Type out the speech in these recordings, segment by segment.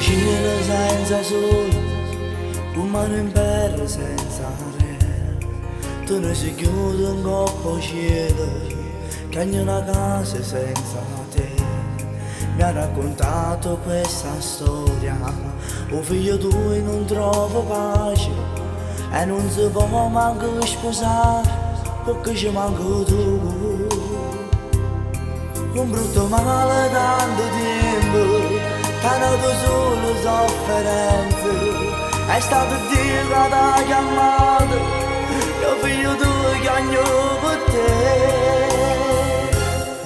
Cielo senza sole, un mano in terra senza re. Tu non si chiude un coppo cielo, che hai una casa senza te. Mi ha raccontato questa storia, un figlio tuo non trova pace e non si può manco sposare perché ci manca tu. Un brutto male tanto tempo, tanto solo sofferenze, è stato Dio che t'ha chiamato, mio figlio tu cagno per te.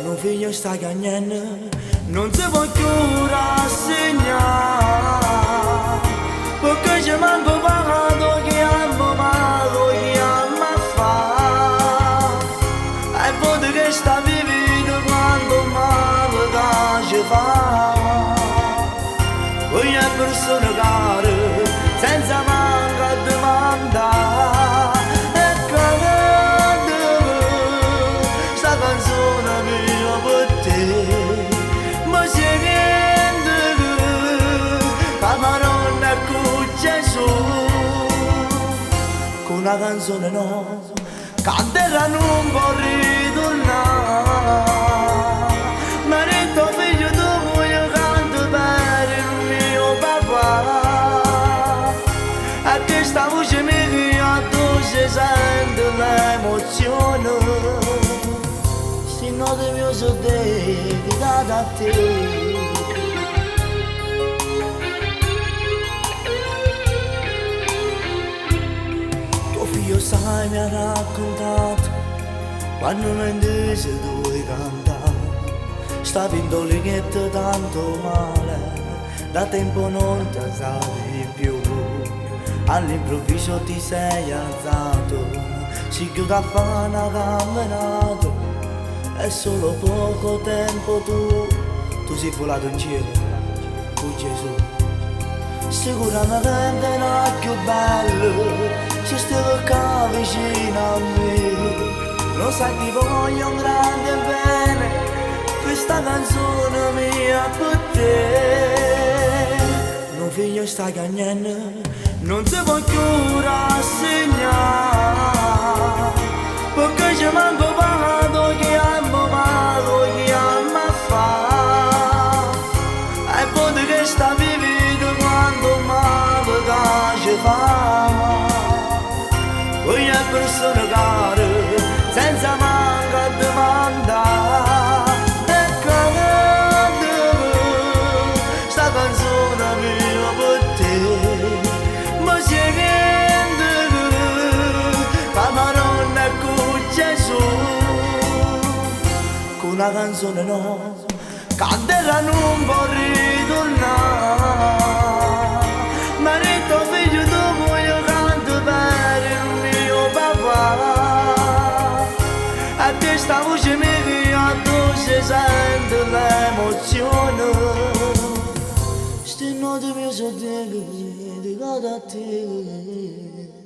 Mio figlio sta cagnando, non si può più rassegnare, perché ci manco pagato che amo malo, che amo a fare, e poi che sta vivendo quando male che ci fa. Ogni persona care, senza manca domandare, e cade sta canzone mia per te. Ma se niente che Maronna con Gesù, con una canzone no, canterà non può ritornare. Ma detto figlio tu voglio canto per il mio papà, a te sta voce mia tu si sente l'emozione, sti note mio so te che dà da te. Tuo figlio sai mi ha raccontato quando mentre se dove cantare, stavi in dolinetto tanto male, da tempo non ti alzavi più, all'improvviso ti sei alzato, si chiude a fare una camminata, e solo poco tempo tu sei volato in cielo con Gesù. Sicuramente non è più bello se stai qua vicino a me, lo sai ti voglio un grande bene, questa canzone mia per te. Mio figlio sta cagnando, non si può più rassegnare, perché ci manco pagato che amo malo, che amo a fare, e poi che sta vivendo quando male che ci fa. Ogni persona care, senza manca domandare, e cade sta canzone mia per te. Ma se niente che Maronna con Gesù, con una canzone no, canterà non può ritornare. Ma detto figlio tu voglio canto per il mio papà, a te sta voce mia tu si sente l'emozione, sti note mie sono te che ti cade a te.